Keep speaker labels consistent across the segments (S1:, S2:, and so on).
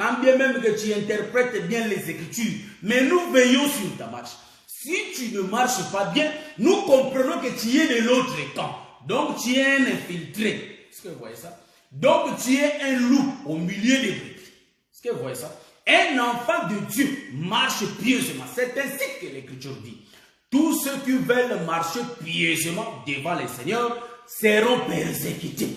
S1: quand bien même que tu interprètes bien les Écritures, mais nous veillons sur ta marche. Si tu ne marches pas bien, nous comprenons que tu es de l'autre camp. Donc tu es un infiltré. Est-ce que vous voyez ça? Donc tu es un loup au milieu des brebis. Est-ce que vous voyez ça? Un enfant de Dieu marche pieusement. C'est ainsi que l'Écriture dit. Tous ceux qui veulent marcher pieusement devant le Seigneur seront persécutés.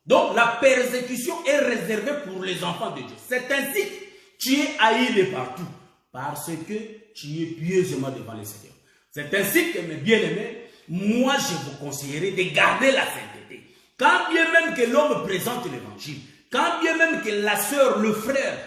S1: Donc la persécution est réservée pour les enfants de Dieu. C'est ainsi que tu es haï de partout. Parce que tu es pieusement devant le Seigneur. C'est ainsi que, mes bien-aimés, moi je vous conseillerais de garder la sainteté. Quand bien même que l'homme présente l'évangile, quand bien même que la sœur, le frère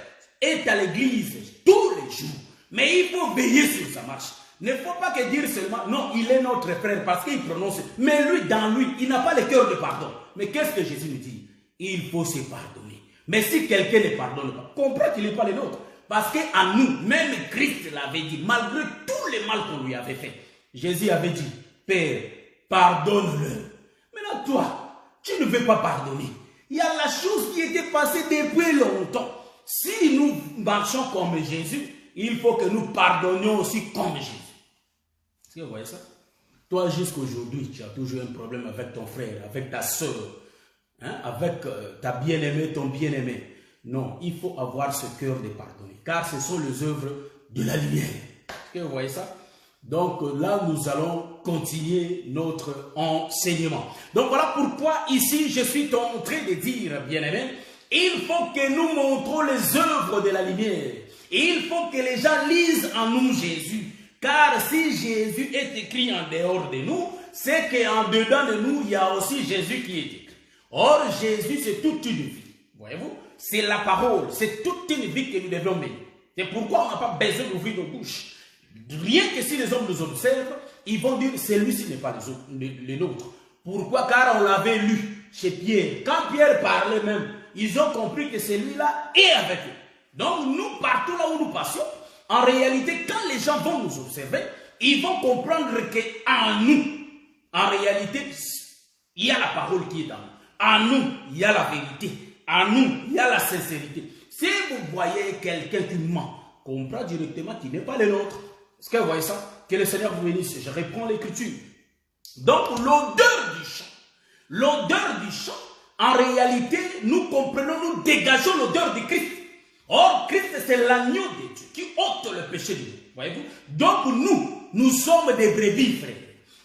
S1: est à l'église tous les jours, mais il faut veiller sur sa marche. Il ne faut pas que dire seulement, non, il est notre frère parce qu'il prononce, mais lui, dans lui, il n'a pas le cœur de pardon. Mais qu'est-ce que Jésus nous dit? Il faut se pardonner. Mais si quelqu'un ne pardonne pas, comprends qu'il n'est pas le nôtre. Parce qu'en nous, même Christ l'avait dit, malgré tout le mal qu'on lui avait fait, Jésus avait dit, Père, pardonne-le. Maintenant, toi, tu ne veux pas pardonner. Il y a la chose qui était passée depuis longtemps. Si nous marchons comme Jésus, il faut que nous pardonnions aussi comme Jésus. Est-ce que vous voyez ça? Toi, jusqu'aujourd'hui, tu as toujours un problème avec ton frère, avec ta soeur, hein, avec ta bien-aimée, ton bien-aimé. Non, il faut avoir ce cœur de pardonner, car ce sont les œuvres de la lumière. Est-ce que vous voyez ça? Donc là, nous allons continuer notre enseignement. Donc voilà pourquoi ici, je suis en train de dire, bien-aimés, il faut que nous montrons les œuvres de la lumière. Il faut que les gens lisent en nous Jésus. Car si Jésus est écrit en dehors de nous, c'est qu'en dedans de nous, il y a aussi Jésus qui est écrit. Or, Jésus, c'est toute une vie. Voyez-vous? C'est la parole, c'est toute une vie que nous devons mener. C'est pourquoi on n'a pas besoin d'ouvrir nos bouches. Rien que si les hommes nous observent, ils vont dire, celui-ci n'est pas le nôtre. Pourquoi? Car on l'avait lu chez Pierre. Quand Pierre parlait même, ils ont compris que celui-là est avec eux. Donc nous, partout là où nous passions, en réalité, quand les gens vont nous observer, ils vont comprendre qu'en nous, en réalité, il y a la parole qui est en nous. En nous, il y a la vérité. En nous, il y a la sincérité. Si vous voyez quelqu'un qui ment, comprend directement qu'il n'est pas le nôtre. Est-ce que vous voyez ça? Que le Seigneur vous bénisse. Je reprends l'écriture. Donc l'odeur du chant, en réalité, nous comprenons, nous dégageons l'odeur de Christ. Or, Christ, c'est l'agneau de Dieu qui ôte le péché de nous. Voyez-vous? Donc, nous sommes des brebis, frères.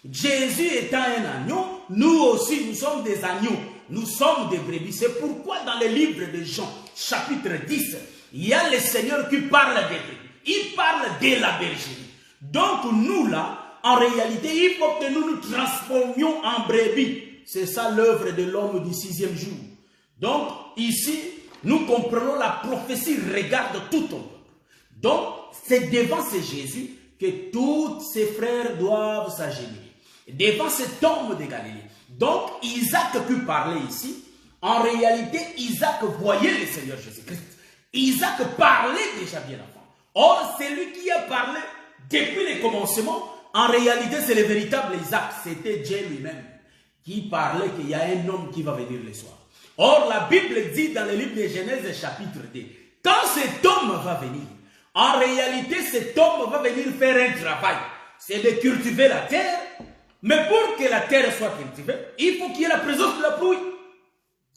S1: Jésus étant un agneau, nous aussi, nous sommes des agneaux. Nous sommes des brebis. C'est pourquoi dans le livre de Jean, chapitre 10, il y a le Seigneur qui parle des brebis. Il parle de la bergerie. Donc, nous là, en réalité, il faut que nous nous transformions en brebis. C'est ça l'œuvre de l'homme du 6e jour. Donc, ici, nous comprenons la prophétie regarde tout ton peuple. Donc, c'est devant ce Jésus que tous ses frères doivent s'agenouiller. Devant cet homme de Galilée. Donc, Isaac qui parlait ici, en réalité, Isaac voyait le Seigneur Jésus-Christ. Isaac parlait déjà bien avant. Or, c'est lui qui a parlé depuis le commencement. En réalité, c'est le véritable Isaac. C'était Dieu lui-même qui parlait qu'il y a un homme qui va venir le soir. Or, la Bible dit dans le livre de Genèse chapitre 2, quand cet homme va venir, en réalité, cet homme va venir faire un travail. C'est de cultiver la terre. Mais pour que la terre soit cultivée, il faut qu'il y ait la présence de la pluie.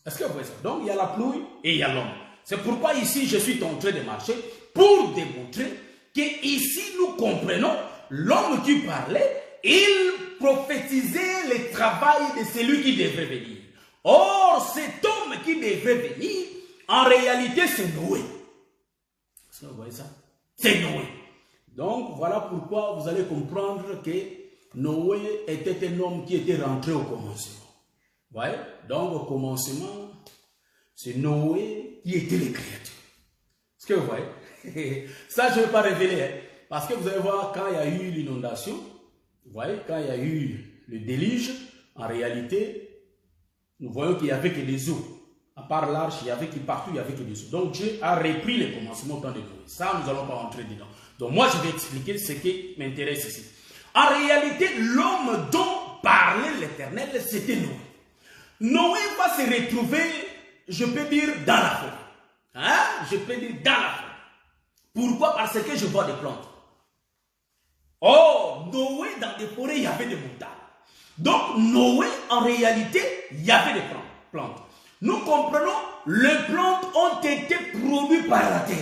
S1: Est-ce que vous voyez ça? Donc, il y a la pluie et il y a l'homme. C'est pourquoi ici, je suis en train de marcher pour démontrer qu'ici, nous comprenons l'homme qui parlait, il prophétisait le travail de celui qui devrait venir. Or, cet homme qui devrait venir, en réalité, c'est Noé. Est-ce que vous voyez ça? C'est Noé. Donc, voilà pourquoi vous allez comprendre que Noé était un homme qui était rentré au commencement. Vous voyez? Donc, au commencement, c'est Noé qui était le créateur. Est-ce que vous voyez? Ça, je ne vais pas révéler. Hein? Parce que vous allez voir, quand il y a eu l'inondation, vous voyez, quand il y a eu le déluge, en réalité, nous voyons qu'il n'y avait que des eaux. À part l'arche, il y avait que partout, il n'y avait que des eaux. Donc Dieu a repris le commencement dans le Noé. Ça, nous n'allons pas entrer dedans. Donc moi, je vais expliquer ce qui m'intéresse ici. En réalité, l'homme dont parlait l'Éternel, c'était Noé. Noé va se retrouver, je peux dire, dans la forêt. Hein? Je peux dire dans la forêt. Pourquoi? Parce que je vois des plantes. Oh, Noé, dans des forêts, il y avait des montagnes. Donc, Noé, en réalité, il y avait des plantes. Nous comprenons, les plantes ont été produites par la terre.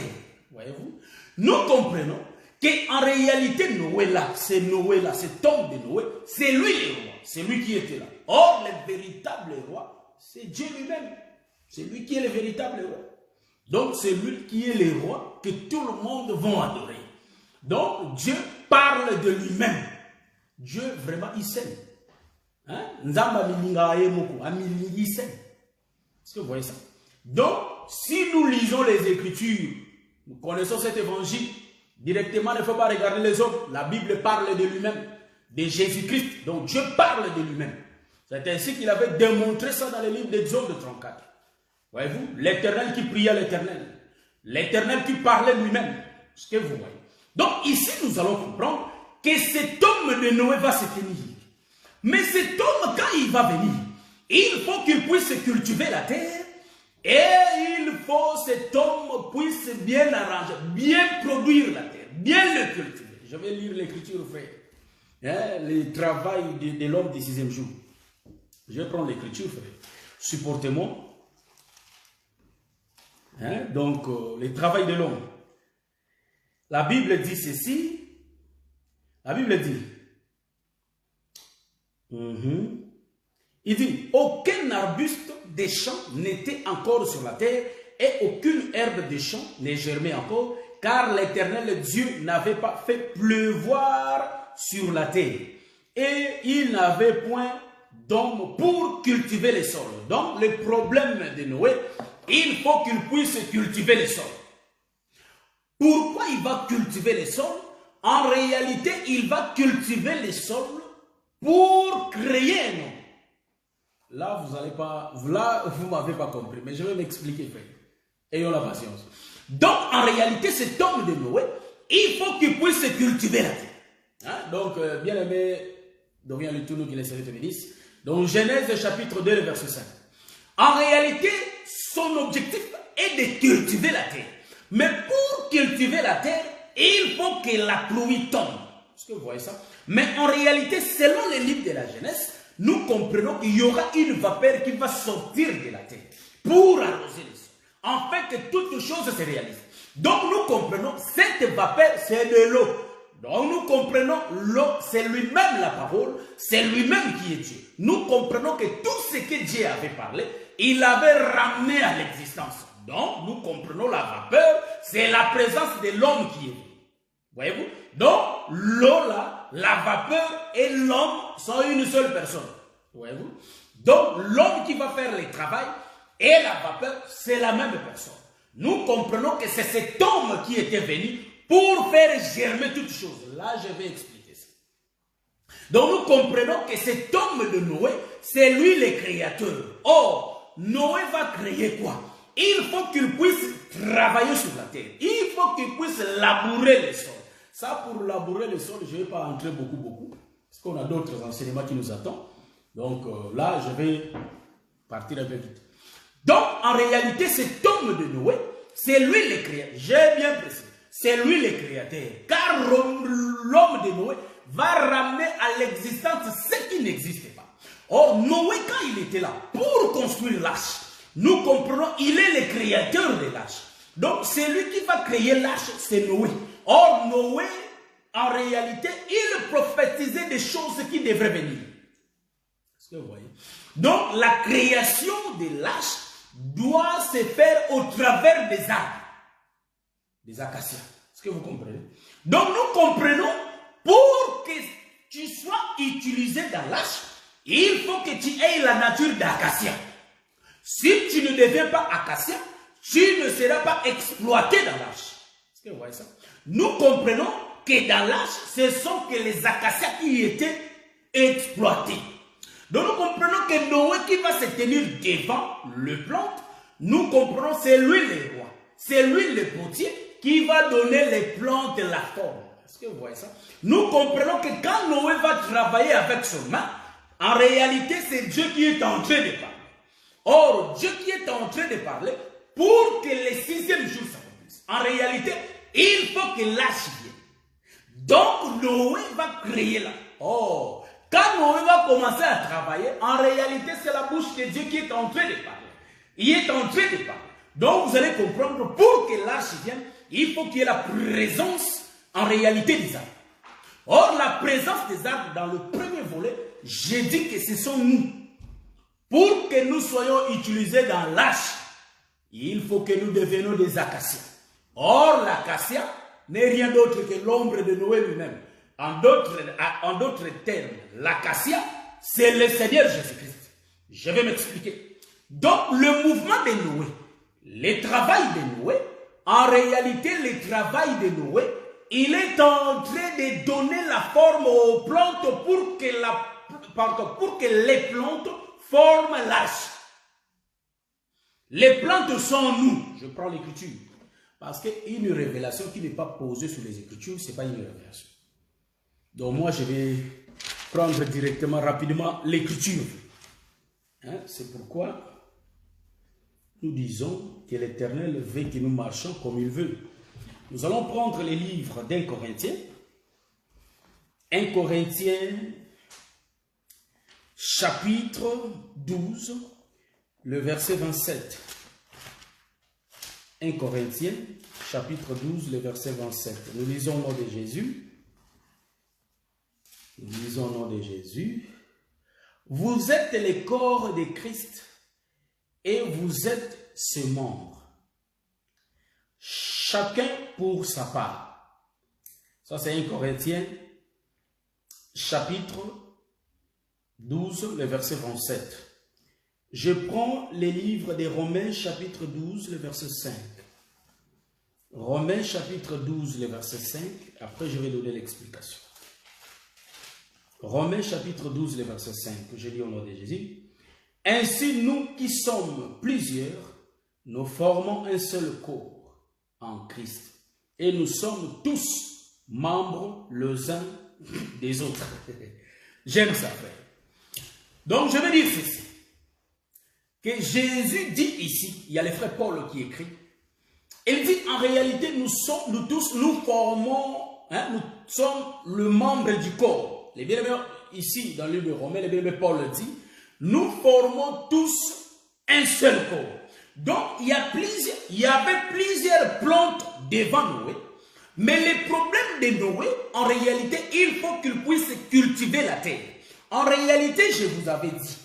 S1: Voyez-vous? Nous comprenons qu'en réalité, Noé là, cet homme de Noé, c'est lui le roi. C'est lui qui était là. Or, le véritable roi, c'est Dieu lui-même. C'est lui qui est le véritable roi. Donc, c'est lui qui est le roi que tout le monde va adorer. Donc, Dieu parle de lui-même. Dieu, vraiment, il s'aime. Hein? Est-ce que vous voyez ça? Donc, si nous lisons les Écritures, nous connaissons cet évangile, directement, il ne faut pas regarder les hommes. La Bible parle de lui-même, de Jésus-Christ. Donc, Dieu parle de lui-même. C'est ainsi qu'il avait démontré ça dans le livre d'Exode 34. Voyez-vous? L'Éternel qui priait l'Éternel. L'Éternel qui parlait lui-même. Ce que vous voyez. Donc, ici, nous allons comprendre que cet homme de Noé va se tenir. Mais cet homme, quand il va venir, il faut qu'il puisse cultiver la terre. Et il faut que cet homme puisse bien arranger, bien produire la terre, bien le cultiver. Je vais lire l'écriture, frère. Hein, le travail de l'homme du 6e jour. Je vais prendre l'écriture, frère. Supportez-moi. Hein, donc, le travail de l'homme. La Bible dit ceci. La Bible dit. Il dit, aucun arbuste des champs n'était encore sur la terre et aucune herbe des champs ne germait encore, car l'Éternel Dieu n'avait pas fait pleuvoir sur la terre. Et il n'avait point d'homme pour cultiver les sols. Donc, le problème de Noé, il faut qu'il puisse cultiver les sols. Pourquoi il va cultiver les sols? En réalité, il va cultiver les sols pour créer un homme. Là, vous ne m'avez pas compris, mais je vais m'expliquer, frère. Ayons la patience. Donc, en réalité, cet homme de Noé, il faut qu'il puisse cultiver la terre. Hein? Donc, bien aimé, devient le tour qui est féministe. Donc, Genèse chapitre 2, verset 5. En réalité, son objectif est de cultiver la terre. Mais pour cultiver la terre, il faut que la pluie tombe. Est-ce que vous voyez ça? Mais en réalité, selon les livres de la Genèse, nous comprenons qu'il y aura une vapeur qui va sortir de la terre pour arroser les sols. Afin que toutes choses se réalisent. Donc nous comprenons, cette vapeur, c'est de l'eau. Donc nous comprenons, l'eau, c'est lui-même la parole, c'est lui-même qui est Dieu. Nous comprenons que tout ce que Dieu avait parlé, il avait ramené à l'existence. Donc nous comprenons la vapeur, c'est la présence de l'homme qui est venu. Voyez-vous? Donc l'eau là, la vapeur et l'homme sont une seule personne. Voyez-vous? Donc l'homme qui va faire le travail et la vapeur, c'est la même personne. Nous comprenons que c'est cet homme qui était venu pour faire germer toutes choses. Là, je vais expliquer ça. Donc nous comprenons que cet homme de Noé, c'est lui le créateur. Or, Noé va créer quoi? Il faut qu'il puisse travailler sur la terre. Il faut qu'il puisse labourer le sol. Ça, pour labourer le sol, je ne vais pas entrer beaucoup. Parce qu'on a d'autres enseignements qui nous attendent. Donc là, je vais partir un peu vite. Donc, en réalité, cet homme de Noé, c'est lui le créateur. J'ai bien précisé. C'est lui le créateur. Car l'homme de Noé va ramener à l'existence ce qui n'existait pas. Or, Noé, quand il était là, pour construire l'arche, nous comprenons, il est le créateur de l'arche. Donc, c'est lui qui va créer l'arche, c'est Noé. Or, Noé, en réalité, il prophétisait des choses qui devraient venir. Est-ce que vous voyez? Donc, la création de l'arche doit se faire au travers des arbres, des acacias. Est-ce que vous comprenez? Donc, nous comprenons, pour que tu sois utilisé dans l'arche, il faut que tu aies la nature d'acacia. Si tu ne deviens pas acacia, tu ne seras pas exploité dans l'arche. Est-ce que vous voyez ça? Nous comprenons que dans l'arche, ce sont que les acacias qui étaient exploités. Donc nous comprenons que Noé qui va se tenir devant le plante, nous comprenons c'est lui le roi. C'est lui le potier qui va donner les plantes la forme. Est-ce que vous voyez ça? Nous comprenons que quand Noé va travailler avec son main, en réalité c'est Dieu qui est en train de parler. Or, Dieu qui est en train de parler, pour que le 6e jour s'accomplisse. En réalité, il faut que l'arche vienne. Donc, Noé va créer là. Oh, quand Noé va commencer à travailler, en réalité, c'est la bouche de Dieu qui est en train de parler. Il est en train de parler. Donc, vous allez comprendre, pour que l'arche vienne, il faut qu'il y ait la présence, en réalité, des arbres. Or, la présence des arbres, dans le premier volet, j'ai dit que ce sont nous. Pour que nous soyons utilisés dans l'arche, il faut que nous devenions des acacias. Or, l'acacia n'est rien d'autre que l'ombre de Noé lui-même. En d'autres termes, l'acacia, c'est le Seigneur Jésus-Christ. Je vais m'expliquer. Donc, le mouvement de Noé, le travail de Noé, en réalité, le travail de Noé, il est en train de donner la forme aux plantes pour que les plantes forment l'arche. Les plantes sont nous. Je prends l'écriture. Parce qu'une révélation qui n'est pas posée sur les Écritures, ce n'est pas une révélation. Donc moi, je vais prendre directement, rapidement, l'Écriture. Hein? C'est pourquoi nous disons que l'Éternel veut que nous marchions comme il veut. Nous allons prendre les livres d'1 Corinthiens. 1 Corinthiens, chapitre 12, le verset 27. 1 Corinthiens, chapitre 12, le verset 27. Nous lisons au nom de Jésus. Nous lisons au nom de Jésus. Vous êtes le corps de Christ et vous êtes ses membres. Chacun pour sa part. Ça c'est 1 Corinthiens, chapitre 12, le verset 27. Je prends les livres des Romains, chapitre 12, le verset 5. Romains, chapitre 12, le verset 5. Après, je vais donner l'explication. Romains, chapitre 12, le verset 5. Je lis au nom de Jésus. Ainsi, nous qui sommes plusieurs, nous formons un seul corps en Christ. Et nous sommes tous membres les uns des autres. J'aime ça, frère. Donc, je vais dire ceci. Que Jésus dit ici, il y a le frère Paul qui écrit, il dit en réalité nous tous, nous formons, hein, nous sommes le membre du corps. Les bien-aimés, ici dans le livre de Romains, les bien-aimés Paul dit, nous formons tous un seul corps. Donc il y avait plusieurs plantes devant Noé, mais le problème de Noé, en réalité, il faut qu'il puisse cultiver la terre. En réalité, je vous avais dit,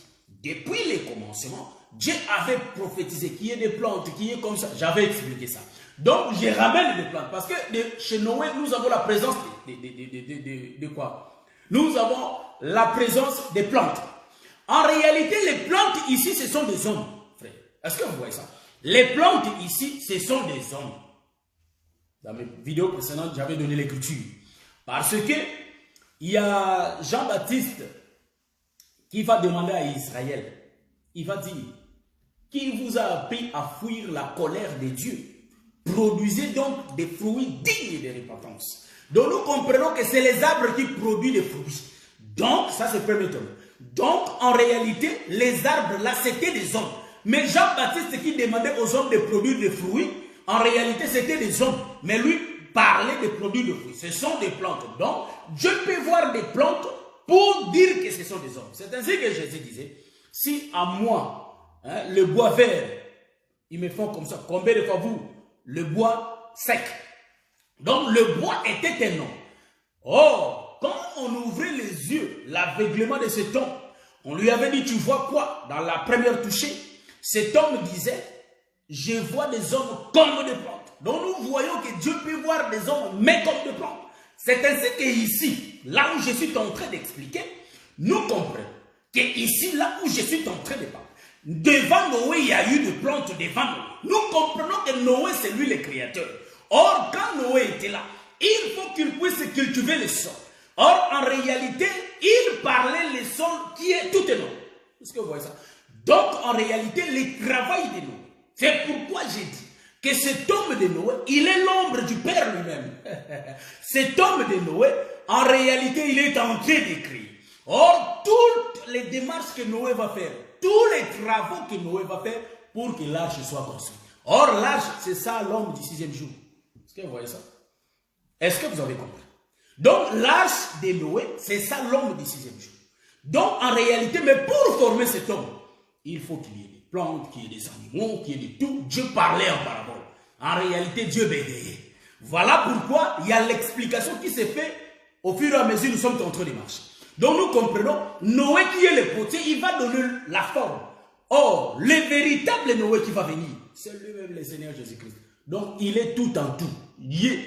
S1: depuis les commencements, Dieu avait prophétisé qu'il y ait des plantes, qu'il y ait comme ça. J'avais expliqué ça. Donc, je ramène des plantes. Parce que chez Noé, nous avons la présence de quoi? Nous avons la présence des plantes. En réalité, les plantes ici, ce sont des hommes, frère. Est-ce que vous voyez ça? Les plantes ici, ce sont des hommes. Dans mes vidéos précédentes, j'avais donné l'écriture. Parce que il y a Jean-Baptiste qui va demander à Israël. Il va dire, qui vous a appris à fuir la colère de Dieu? Produisez donc des fruits dignes de repentance. Donc nous comprenons que c'est les arbres qui produisent des fruits. Donc, ça c'est premier tome. Donc, en réalité, les arbres là, c'était des hommes. Mais Jean-Baptiste qui demandait aux hommes de produire des fruits, en réalité, c'était des hommes. Mais lui parlait de produire des fruits. Ce sont des plantes. Donc, Dieu peut voir des plantes pour dire que ce sont des hommes. C'est ainsi que Jésus disait, si à moi, hein, le bois vert, ils me font comme ça, combien de fois vous, le bois sec? Donc le bois était un homme. Or, quand on ouvrait les yeux, l'aveuglement de cet homme, on lui avait dit, tu vois quoi? Dans la première touchée, cet homme disait, je vois des hommes comme des plantes. Donc nous voyons que Dieu peut voir des hommes, mais comme des plantes. C'est ainsi que ici, là où je suis en train d'expliquer, nous comprenons que ici, là où je suis en train de parler, devant Noé, il y a eu des plantes devant Noé. Nous comprenons que Noé, c'est lui le créateur. Or, quand Noé était là, il faut qu'il puisse cultiver le sol. Or, en réalité, il parlait le sol qui est tout énorme. Est-ce que vous voyez ça? Donc, en réalité, le travail de Noé. C'est pourquoi j'ai dit que cet homme de Noé, il est l'ombre du Père lui-même. Cet homme de Noé, en réalité, il est en train d'écrire. Or, toutes les démarches que Noé va faire, tous les travaux que Noé va faire pour que l'arche soit construite. Or, l'âge, c'est ça l'homme du 6e jour. Est-ce que vous voyez ça? Est-ce que vous avez compris? Donc, l'âge de Noé, c'est ça l'homme du 6e jour. Donc, en réalité, mais pour former cet homme, il faut qu'il y ait des plantes, qu'il y ait des animaux, qu'il y ait de tout. Dieu parlait en parabole. En réalité, Dieu bégayait. Voilà pourquoi il y a l'explication qui s'est faite au fur et à mesure où nous sommes en train de marcher. Donc, nous comprenons, Noé qui est le potier, il va donner la forme. Or, le véritable Noé qui va venir, c'est lui-même le Seigneur Jésus-Christ. Donc, il est tout en tout.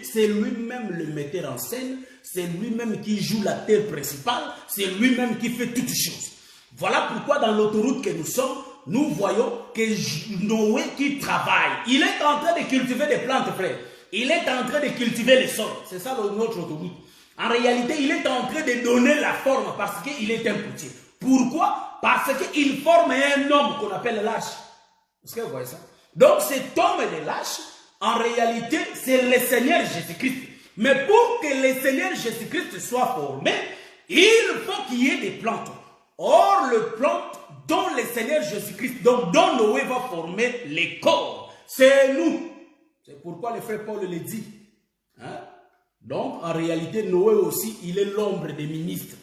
S1: C'est lui-même le metteur en scène. C'est lui-même qui joue la terre principale. C'est lui-même qui fait toutes choses. Voilà pourquoi dans l'autoroute que nous sommes, nous voyons que Noé qui travaille. Il est en train de cultiver des plantes, frère. Il est en train de cultiver les sols. C'est ça notre autoroute. En réalité, il est en train de donner la forme parce qu'il est un potier. Pourquoi? Parce qu'il forme un homme qu'on appelle lâche. Est-ce que vous voyez ça? Donc cet homme de lâche, en réalité, c'est le Seigneur Jésus-Christ. Mais pour que le Seigneur Jésus-Christ soit formé, il faut qu'il y ait des plantes. Or, les plantes dont le Seigneur Jésus-Christ, donc dont Noé va former les corps, c'est nous. C'est pourquoi le frère Paul le dit. Hein? Donc, en réalité, Noé aussi, il est l'ombre des ministres.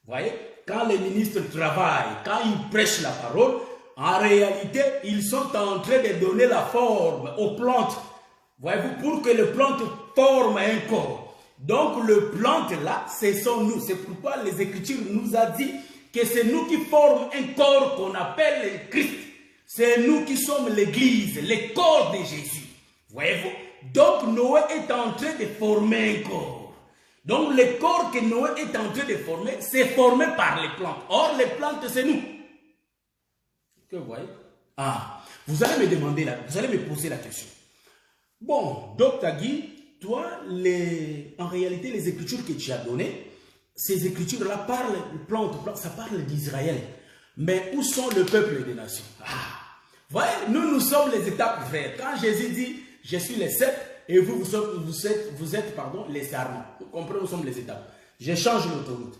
S1: Vous voyez? Quand les ministres travaillent, quand ils prêchent la parole, en réalité, ils sont en train de donner la forme aux plantes. Voyez-vous, pour que les plantes forment un corps. Donc, le plante là, ce sont nous. C'est pourquoi les Écritures nous ont dit que c'est nous qui formons un corps qu'on appelle le Christ. C'est nous qui sommes l'Église, le corps de Jésus. Voyez-vous? Donc, Noé est en train de former un corps. Donc, le corps que Noé est en train de former, c'est formé par les plantes. Or, les plantes, c'est nous. Que vous voyez? Ah, vous allez me demander, vous allez me poser la question. Bon, Dr. Guy, toi, en réalité, les écritures que tu as données, ces écritures-là parlent de plantes, ça parle d'Israël. Mais où sont le peuple des nations? Ah, voyez, nous sommes les étapes frères. Quand Jésus dit, je suis les sept, et vous êtes les sarments. Vous comprenez, nous sommes les étapes. Je change l'autoroute.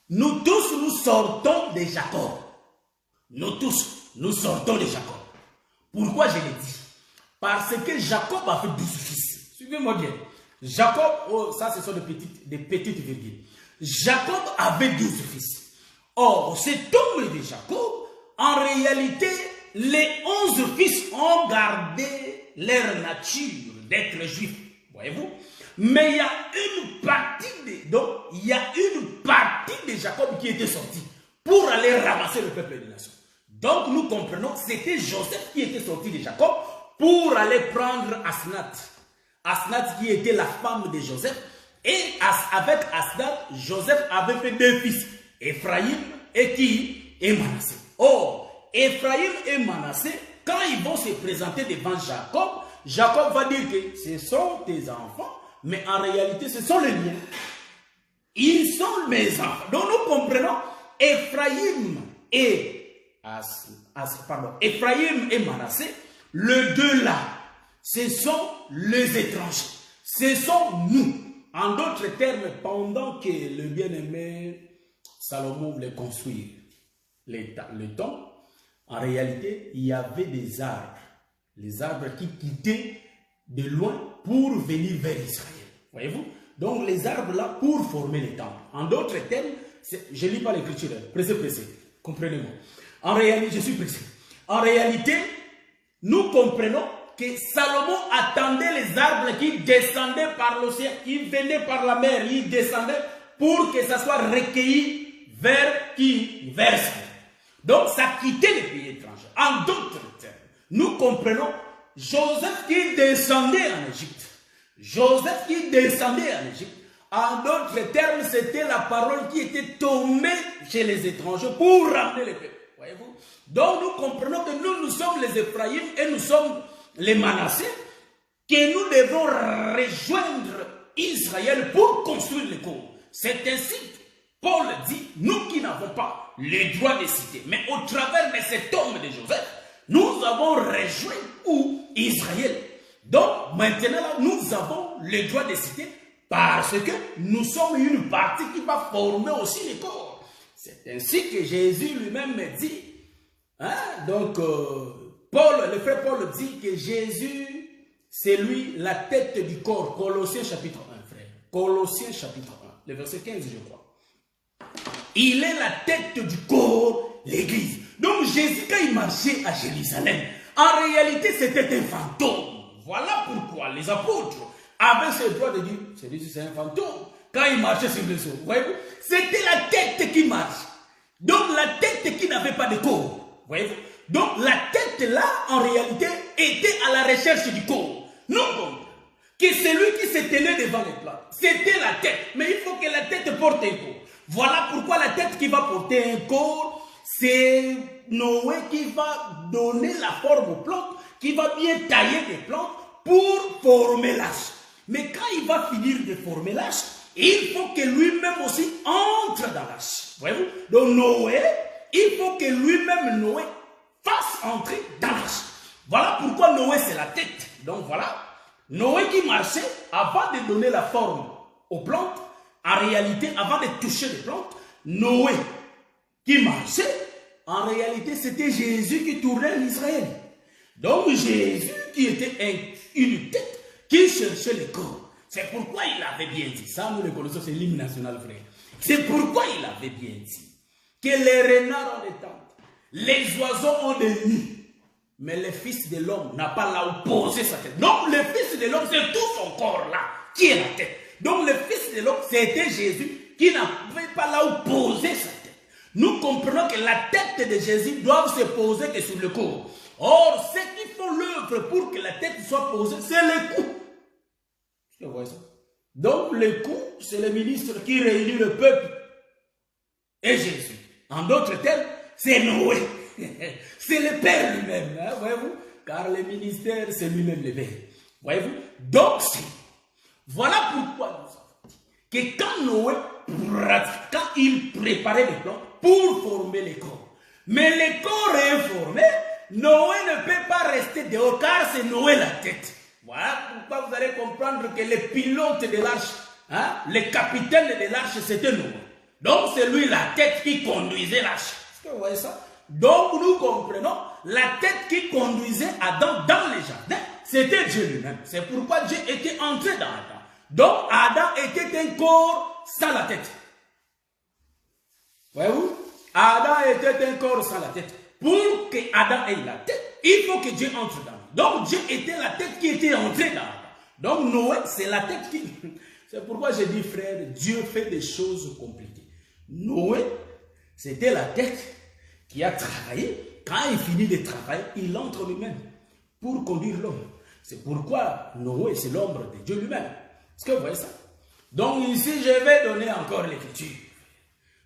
S1: Nous tous, nous sortons de Jacob. Nous tous, nous sortons de Jacob. Pourquoi je l'ai dit? Parce que Jacob a fait 12 fils. Suivez-moi bien. Jacob, oh, ça ce sont des petites virgules. Jacob avait 12 fils. Or, cet homme de Jacob, en réalité, les 11 fils ont gardé leur nature d'être juifs. Voyez-vous? Mais il y a une partie de Jacob qui était sortie pour aller ramasser le peuple des nations. Donc nous comprenons, c'était Joseph qui était sorti de Jacob pour aller prendre Asnath. Asnath qui était la femme de Joseph. Et avec Asnath, Joseph avait fait 2 fils. Ephraïm et Manassé. Or, Ephraïm et Manassé, quand ils vont se présenter devant Jacob, Jacob va dire que ce sont tes enfants, mais en réalité ce sont les miens. Ils sont mes enfants. Donc nous comprenons, Ephraïm et Manassé, les deux là, ce sont les étrangers. Ce sont nous. En d'autres termes, pendant que le bien-aimé Salomon voulait construire le temple, en réalité, il y avait des arbres. Les arbres qui quittaient de loin pour venir vers Israël. Voyez-vous? Donc les arbres là pour former les temples. En d'autres termes, je ne lis pas l'écriture, pressé. Comprenez-moi. En réalité, je suis pressé. En réalité, nous comprenons que Salomon attendait les arbres qui descendaient par l'océan, qui venaient par la mer, ils descendaient pour que ça soit recueilli vers qui? Vers Israël. Donc ça quittait les pays étrangers. En d'autres termes, nous comprenons Joseph qui descendait en Égypte. Joseph qui descendait en Égypte. En d'autres termes, c'était la parole qui était tombée chez les étrangers pour ramener les peuples. Voyez-vous? Donc nous comprenons que nous sommes les Ephraïm et nous sommes les Manassés, que nous devons rejoindre Israël pour construire le corps. C'est ainsi que Paul dit, nous qui n'avons pas le droit de citer, mais au travers de cet homme de Joseph, nous avons rejoint où? Israël. Donc maintenant, là, nous avons le droit de citer parce que nous sommes une partie qui va former aussi les corps. C'est ainsi que Jésus lui-même me dit, hein, donc le frère Paul dit que Jésus, c'est lui la tête du corps. Colossiens chapitre 1, frère. Colossiens chapitre 1, le verset 15, je crois. Il est la tête du corps, l'église. Donc Jésus, quand il marchait à Jérusalem, en réalité, c'était un fantôme. Voilà pourquoi les apôtres avaient ce droit de dire, c'est un fantôme. Quand il marchait sur les eaux, voyez-vous, c'était la tête qui marche. Donc la tête qui n'avait pas de corps. Voyez-vous. Donc la tête là, en réalité, était à la recherche du corps. Non, que celui qui se tenait devant les plats, c'était la tête. Mais il faut que la tête porte un corps. Voilà pourquoi la tête qui va porter un corps, c'est Noé qui va donner la forme aux plantes, qui va bien tailler des plantes pour former l'arche. Mais quand il va finir de former l'arche, il faut que lui-même aussi entre dans l'arche. Voyez-vous? Donc Noé, il faut que lui-même, Noé, fasse entrer dans l'arche. Voilà pourquoi Noé, c'est la tête. Donc voilà, Noé qui marchait avant de donner la forme aux plantes, en réalité, avant de toucher les plantes, Noé qui marchait, en réalité, c'était Jésus qui tournait en Israël. Donc Jésus qui était une tête qui cherchait le corps. C'est pourquoi il avait bien dit, ça nous le connaissons, c'est l'hymne national, frère. C'est pourquoi il avait bien dit que les renards ont des tentes, les oiseaux ont des nids, mais le Fils de l'homme n'a pas là où poser sa tête. Donc le Fils de l'homme, c'est tout son corps là, qui est la tête. Donc le Fils de l'homme, c'était Jésus qui n'avait pas là où poser sa tête. Nous comprenons que la tête de Jésus doit se poser que sur le corps. Or, ceux qui font l'œuvre pour que la tête soit posée, c'est le cou. Vous voyez ça? Donc le cou, c'est le ministre qui réunit le peuple et Jésus. En d'autres termes, c'est Noé. C'est le Père lui-même, hein, voyez-vous? Car le ministère, c'est lui-même le Père. Voyez-vous? Donc, voilà pourquoi nous avons dit que quand Noé, quand il préparait les plantes pour former les corps, mais les corps informés, Noé ne peut pas rester dehors car c'est Noé la tête. Voilà pourquoi vous allez comprendre que les pilotes de l'arche, hein, les capitaines de l'arche, c'était Noé. Donc c'est lui la tête qui conduisait l'arche. Est-ce que vous voyez ça? Donc nous comprenons, la tête qui conduisait Adam dans les jardins, c'était Dieu lui-même. C'est pourquoi Dieu était entré dans Adam. Donc Adam était un corps sans la tête. Voyez-vous? Adam était un corps sans la tête. Pour que Adam ait la tête, il faut que Dieu entre dans lui. Donc Dieu était la tête qui était entrée dans Adam. Donc Noé, c'est la tête qui... C'est pourquoi je dis, frère, Dieu fait des choses compliquées. Noé, c'était la tête qui a travaillé. Quand il finit de travailler, il entre lui-même pour conduire l'homme. C'est pourquoi Noé, c'est l'ombre de Dieu lui-même. Est-ce que vous voyez ça? Donc ici, je vais donner encore l'écriture.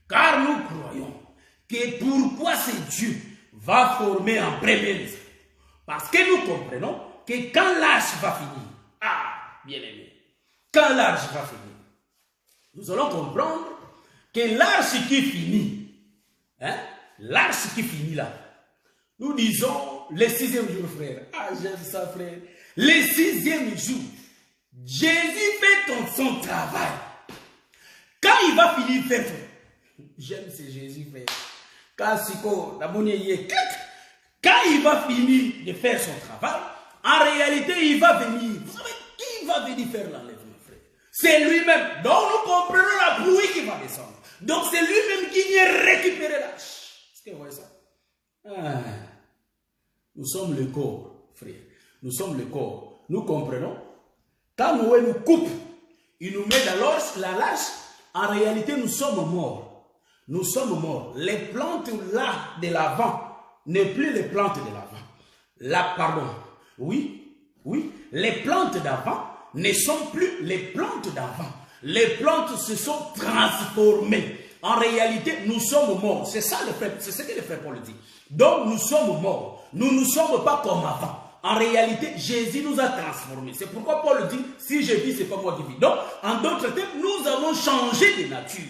S1: Car nous croyons que pourquoi c'est Dieu va former en premier les hommes. Parce que nous comprenons que quand l'arche va finir, bien aimé, quand l'arche va finir, nous allons comprendre que l'arche qui finit, hein, l'arche qui finit là, nous disons le 6e jour, frère. J'aime ça, frère. Le 6e jour, Jésus fait son travail. Quand il va finir faire, j'aime ce Jésus, frère. Quand il va finir de faire son travail, en réalité, il va venir. Vous savez, qui va venir faire l'enlèvement, frère? C'est lui-même. Donc, nous comprenons la pluie qui va descendre. Donc, c'est lui-même qui vient récupérer l'arche. Est-ce que vous voyez ça? Nous sommes le corps, frère. Nous sommes le corps. Nous comprenons. Quand Noé nous coupe, il nous met dans la lâche. En réalité, nous sommes morts. Nous sommes morts. Les plantes là de l'avant n'est plus les plantes de l'avant. Pardon. Oui. Les plantes d'avant ne sont plus les plantes d'avant. Les plantes se sont transformées. En réalité, nous sommes morts. C'est ça le frère, c'est ce que le frère Paul dit. Donc, nous sommes morts. Nous ne sommes pas comme avant. En réalité, Jésus nous a transformés. C'est pourquoi Paul dit, si je vis, ce n'est pas moi qui vis. Donc, en d'autres termes, nous avons changé de nature.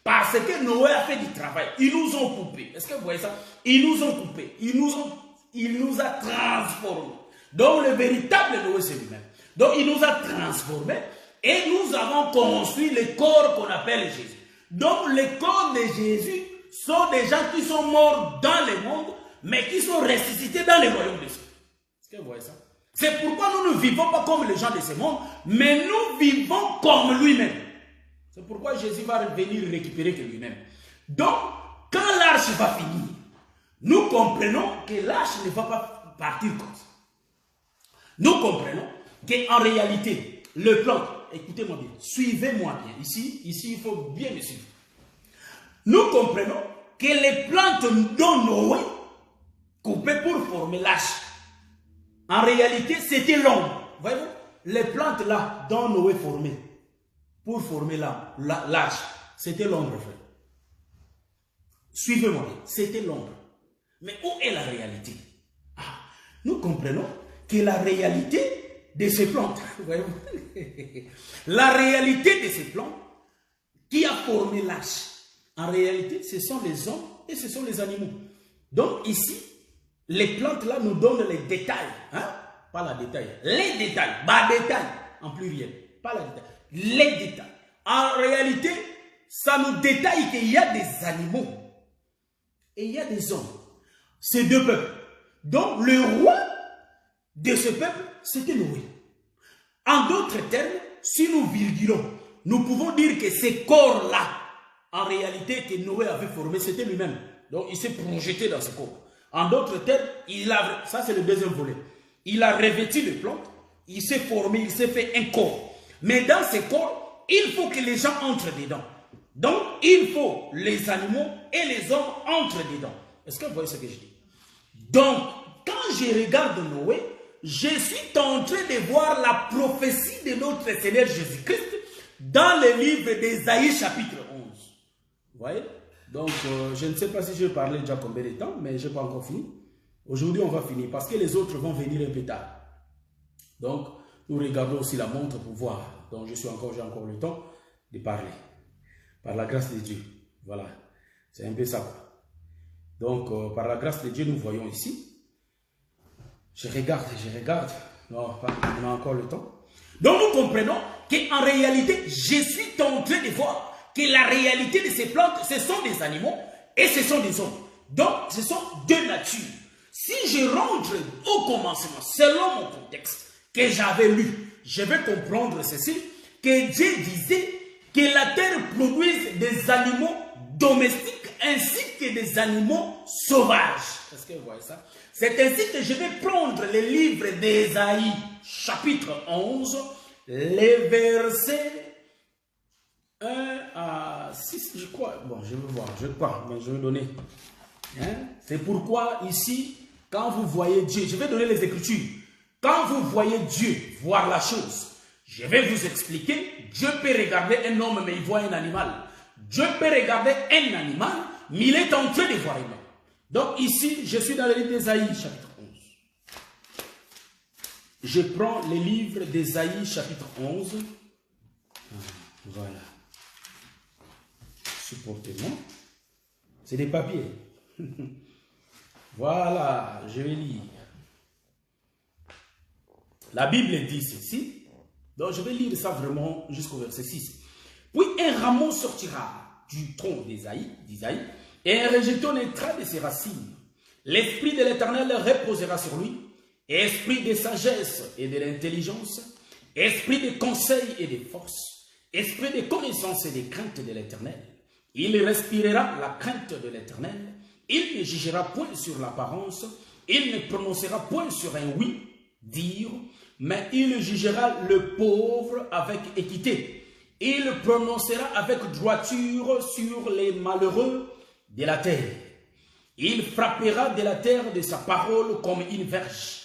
S1: Parce que Noé a fait du travail. Ils nous ont coupés. Est-ce que vous voyez ça? Ils nous ont coupés. Il nous a transformés. Donc, le véritable Noé, c'est lui-même. Donc, il nous a transformés. Et nous avons construit le corps qu'on appelle Jésus. Donc, les corps de Jésus sont des gens qui sont morts dans le monde, mais qui sont ressuscités dans les royaumes des cieux. Est-ce que vous voyez ça? C'est pourquoi nous ne vivons pas comme les gens de ce monde, mais nous vivons comme lui-même. C'est pourquoi Jésus va venir récupérer que lui-même. Donc, quand l'arche va finir, nous comprenons que l'arche ne va pas partir comme ça. Nous comprenons qu'en réalité, le plan, écoutez-moi bien, suivez-moi bien. Ici, il faut bien me suivre. Nous comprenons que les plantes dont Noé coupait pour former l'arche, en réalité, c'était l'ombre. Voyez-vous, les plantes là, dont Noé formait, pour former l'arche, c'était l'ombre, frère. Suivez-moi bien, c'était l'ombre. Mais où est la réalité? Nous comprenons que la réalité de ces plantes, voyez-vous, la réalité de ces plantes qui a formé l'arche, en réalité, ce sont les hommes et ce sont les animaux. Donc ici, les plantes là nous donnent les détails, hein? Pas la détail, les détails, pas détail en pluriel, pas la détail, les détails. En réalité, ça nous détaille qu'il y a des animaux et il y a des hommes. Ces deux peuples. Donc le roi de ce peuple, c'était Noé. En d'autres termes, si nous virgulons, nous pouvons dire que ces corps-là, en réalité, que Noé avait formé, c'était lui-même. Donc il s'est projeté dans ce corps. En d'autres termes, ça c'est le deuxième volet. Il a revêtu les plantes, il s'est formé, il s'est fait un corps. Mais dans ce corps, il faut que les gens entrent dedans. Donc, il faut les animaux et les hommes entrent dedans. Est-ce que vous voyez ce que je dis? Donc, quand je regarde Noé, je suis en train de voir la prophétie de notre Seigneur Jésus-Christ dans le livre d'Ésaïe chapitre 11. Vous voyez? Donc, je ne sais pas si je vais parler déjà combien de temps, mais je n'ai pas encore fini. Aujourd'hui, on va finir parce que les autres vont venir un peu tard. Donc, nous regardons aussi la montre pour voir. Donc, j'ai encore le temps de parler. Par la grâce de Dieu. Voilà. C'est un peu ça. Donc, par la grâce de Dieu, nous voyons ici. Je regarde. Non, on a encore le temps. Donc, nous comprenons qu'en réalité, je suis en train de voir que la réalité de ces plantes, ce sont des animaux et ce sont des hommes. Donc, ce sont deux natures. Si je rentre au commencement, selon mon contexte que j'avais lu, je vais comprendre ceci, que Dieu disait que la terre produise des animaux domestiques ainsi que des animaux sauvages. Est-ce que vous voyez ça? C'est ainsi que je vais prendre le livre d'Ésaïe, chapitre 11, les versets 1 à 6, je crois. Bon, je vais voir, mais je vais donner. Hein? C'est pourquoi ici, quand vous voyez Dieu, je vais donner les Écritures. Quand vous voyez Dieu voir la chose, je vais vous expliquer. Dieu peut regarder un homme, mais il voit un animal. Dieu peut regarder un animal, mais il est en train de voir un homme. Donc ici, je suis dans le livre d'Ésaïe, chapitre 11. Je prends le livre d'Ésaïe, chapitre 11. Voilà. Supportez-moi. C'est des papiers. Voilà, je vais lire. La Bible dit ceci. Donc je vais lire ça vraiment jusqu'au verset 6. Puis un rameau sortira du tronc d'Ésaïe, et un rejeton naîtra de ses racines. L'esprit de l'Éternel reposera sur lui, esprit de sagesse et de l'intelligence, esprit de conseil et de force, esprit de connaissance et de crainte de l'Éternel. Il respirera la crainte de l'Éternel. Il ne jugera point sur l'apparence, il ne prononcera point sur un oui, dire, mais il jugera le pauvre avec équité. Il prononcera avec droiture sur les malheureux de la terre. Il frappera de la terre de sa parole comme une verge.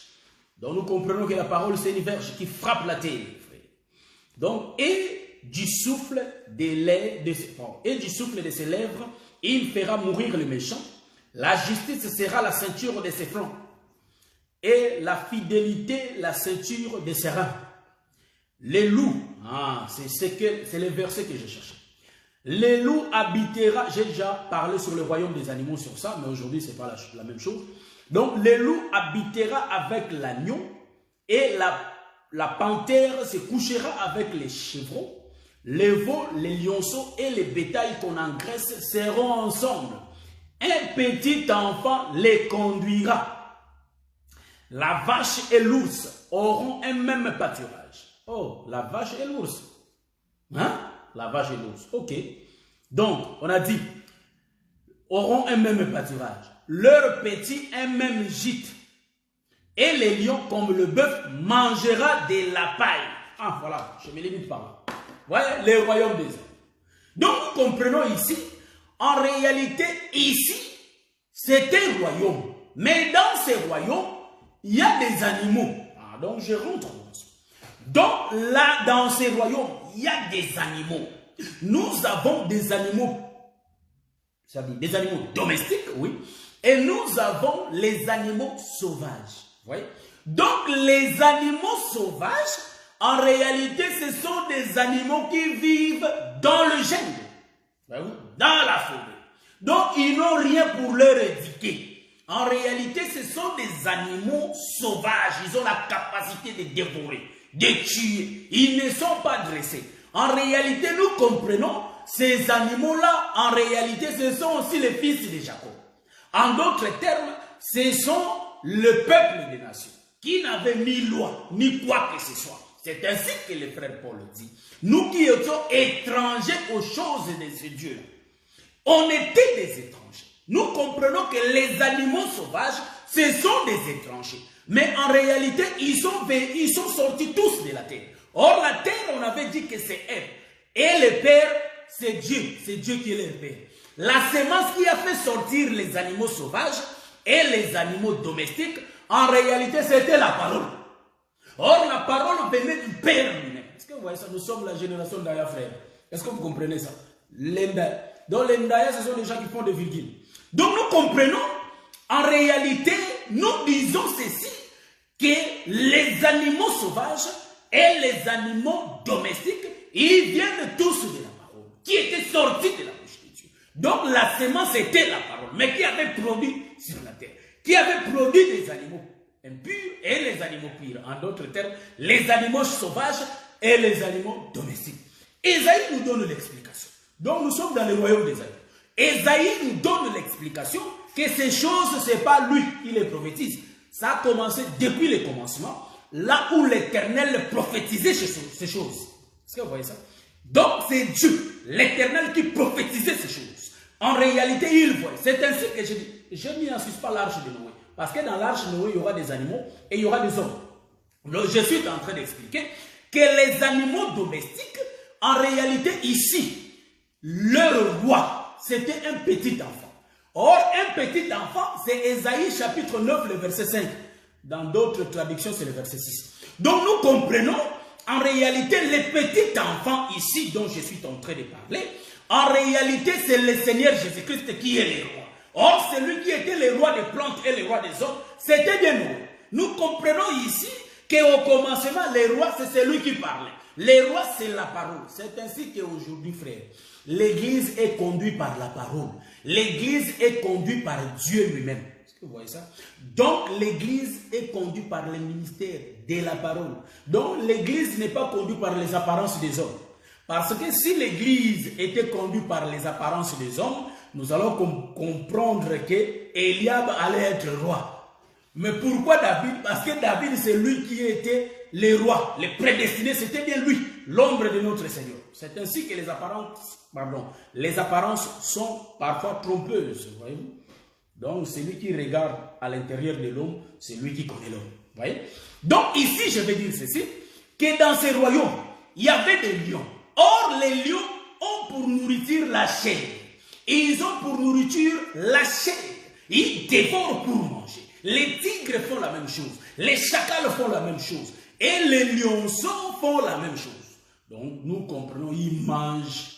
S1: Donc nous comprenons que la parole c'est une verge qui frappe la terre. Donc, et du souffle de ses lèvres, il fera mourir le méchant. La justice sera la ceinture de ses flancs. Et la fidélité, la ceinture de ses reins. Les loups, c'est le verset que je cherchais. Les loups habitera, j'ai déjà parlé sur le royaume des animaux sur ça, mais aujourd'hui ce n'est pas la même chose. Donc les loups habitera avec l'agneau et la panthère se couchera avec les chevrons. Les veaux, les lionceaux et les bétails qu'on engraisse seront ensemble. Un petit enfant les conduira. La vache et l'ours auront un même pâturage. Oh, la vache et l'ours. Hein? La vache et l'ours. Ok. Donc, on a dit, auront un même pâturage. Leur petit un même gîte. Et les lions, comme le bœuf, mangera de la paille. Ah, voilà, je me limite par là. Voyez, les royaumes des hommes. Donc, nous comprenons ici, en réalité, ici, c'est un royaume. Mais dans ces royaumes, il y a des animaux. Ah, donc, je rentre. Donc, là, dans ces royaumes, il y a des animaux. Nous avons des animaux, c'est-à-dire des animaux domestiques, oui. Et nous avons les animaux sauvages. Vous voyez? Donc, les animaux sauvages, en réalité, ce sont des animaux qui vivent dans le jungle, dans la forêt. Donc, ils n'ont rien pour leur éduquer. En réalité, ce sont des animaux sauvages. Ils ont la capacité de dévorer, de tuer. Ils ne sont pas dressés. En réalité, nous comprenons, ces animaux-là, en réalité, ce sont aussi les fils de Jacob. En d'autres termes, ce sont le peuple des nations qui n'avait ni loi, ni quoi que ce soit. C'est ainsi que le frère Paul dit. Nous qui étions étrangers aux choses de ce Dieu, on était des étrangers. Nous comprenons que les animaux sauvages, ce sont des étrangers. Mais en réalité, ils sont sortis tous de la terre. Or, la terre, on avait dit que c'est elle. Et le Père, c'est Dieu. C'est Dieu qui est le Père. La semence qui a fait sortir les animaux sauvages et les animaux domestiques, en réalité, c'était la parole. Or, la parole venait du Père lui-même. Est-ce que vous voyez ça? Nous sommes la génération d'Aya, frère. Est-ce que vous comprenez ça? Donc, les Ndaya, ce sont les gens qui font des virgules. Donc, nous comprenons, en réalité, nous disons ceci, que les animaux sauvages et les animaux domestiques, ils viennent tous de la parole, qui étaient sortis de la bouche de Dieu. Donc, la semence était la parole, mais qui avait produit sur la terre, qui avait produit des animaux impurs et les animaux purs. En d'autres termes, les animaux sauvages et les animaux domestiques. Ésaïe nous donne l'explication. Donc, nous sommes dans le royaume des animaux. Ésaïe nous donne l'explication que ces choses, ce n'est pas lui qui les prophétise. Ça a commencé depuis le commencement, là où l'Éternel prophétisait ces choses. Est-ce que vous voyez ça? Donc, c'est Dieu, l'Éternel, qui prophétisait ces choses. En réalité, il voit. C'est ainsi que je dis, je n'insiste pas l'arche de Noé. Parce que dans l'arche de Noé, il y aura des animaux et il y aura des hommes. Donc, je suis en train d'expliquer que les animaux domestiques, en réalité, ici, leur roi, c'était un petit enfant. Or, un petit enfant, c'est Ésaïe chapitre 9, le verset 5. Dans d'autres traductions, c'est le verset 6. Donc, nous comprenons, en réalité, les petits enfants ici, dont je suis en train de parler, en réalité, c'est le Seigneur Jésus-Christ qui est le roi. Or, celui qui était le roi des plantes et le roi des hommes, c'était bien nous. Nous comprenons ici qu'au commencement, le roi, c'est celui qui parlait. Le roi, c'est la parole. C'est ainsi qu'aujourd'hui, frère, l'Église est conduite par la parole. L'Église est conduite par Dieu lui-même. Est-ce que vous voyez ça? Donc, l'Église est conduite par le ministère de la parole. Donc, l'Église n'est pas conduite par les apparences des hommes. Parce que si l'Église était conduite par les apparences des hommes, nous allons comprendre que Eliab allait être roi. Mais pourquoi David? Parce que David, c'est lui qui était le roi, le prédestiné, c'était bien lui, l'ombre de notre Seigneur. C'est ainsi que les apparences sont parfois trompeuses, voyez-vous. Donc, celui qui regarde à l'intérieur de l'homme, c'est lui qui connaît l'homme, voyez. Donc, ici, je vais dire ceci, que dans ces royaumes, il y avait des lions. Or, les lions ont pour nourriture la chair. Et ils ont pour nourriture la chair. Ils dévorent pour manger. Les tigres font la même chose. Les chacals font la même chose. Et les lionceaux font la même chose. Donc, nous comprenons, ils mangent.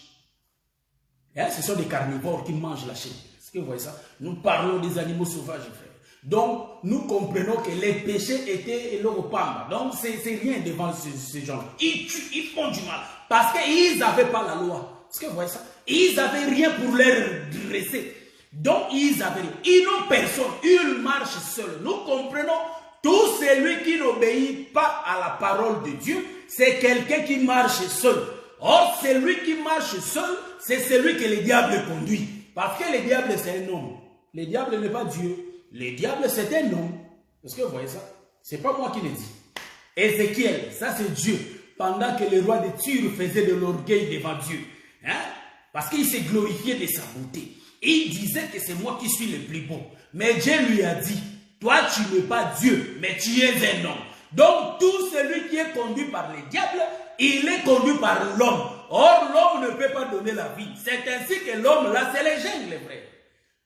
S1: Ce sont des carnivores qui mangent la chair. Est-ce que vous voyez ça? Nous parlons des animaux sauvages, frère. Donc, nous comprenons que les péchés étaient le pamba. Donc, c'est rien devant ces gens. Ils tuent, ils font du mal. Parce qu'ils n'avaient pas la loi. Est-ce que vous voyez ça? Ils n'avaient rien pour leur dresser. Donc, ils avaient rien. Ils n'ont personne. Ils marchent seuls. Nous comprenons, tout celui qui n'obéit pas à la parole de Dieu, c'est quelqu'un qui marche seul. Or, celui qui marche seul, c'est celui que le diable conduit. Parce que le diable, c'est un homme. le diable n'est pas Dieu. Le diable, c'est un homme. Est-ce que vous voyez ça? Ce n'est pas moi qui le dis. Ézéchiel, ça c'est Dieu. Pendant que le roi de Tyr faisait de l'orgueil devant Dieu. Hein? Parce qu'il s'est glorifié de sa beauté. Il disait que c'est moi qui suis le plus beau. Mais Dieu lui a dit, toi tu n'es pas Dieu, mais tu es un homme. Donc tout celui qui est conduit par le diable, il est conduit par l'homme. Or l'homme ne peut pas donner la vie. C'est ainsi que l'homme là, c'est les gènes, les frères.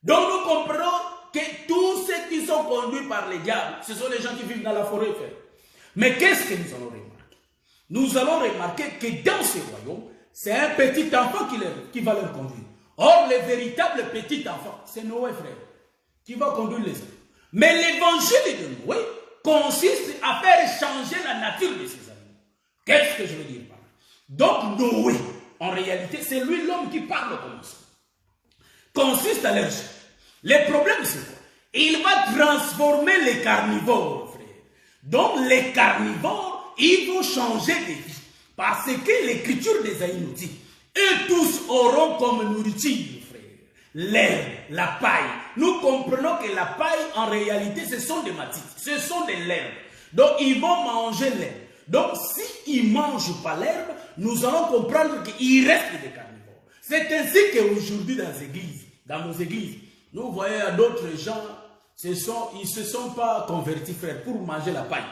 S1: Donc nous comprenons que tous ceux qui sont conduits par le diable, ce sont les gens qui vivent dans la forêt, frère. Mais qu'est-ce que nous allons remarquer? Nous allons remarquer que dans ce royaume, c'est un petit enfant qui va leur conduire. Or, le véritable petit enfant, c'est Noé, frère, qui va conduire les autres. Mais l'évangile de Noé consiste à faire changer la nature de ces animaux. Qu'est-ce que je veux dire par là? Donc, Noé, en réalité, c'est lui l'homme qui parle au commencement. Consiste à leur changer. Le problème, c'est quoi? Il va transformer les carnivores, frère. Donc, les carnivores, ils vont changer de vie. Parce que l'écriture des Aïe nous dit, eux tous auront comme nourriture, frère, l'herbe, la paille. Nous comprenons que la paille, en réalité, ce sont des matites, ce sont des l'herbe. Donc, ils vont manger l'herbe. Donc, s'ils ne mangent pas l'herbe, nous allons comprendre qu'il reste des carnivores. C'est ainsi qu'aujourd'hui, dans nos églises, nous voyons d'autres gens, ils ne se sont pas convertis, frère, pour manger la paille.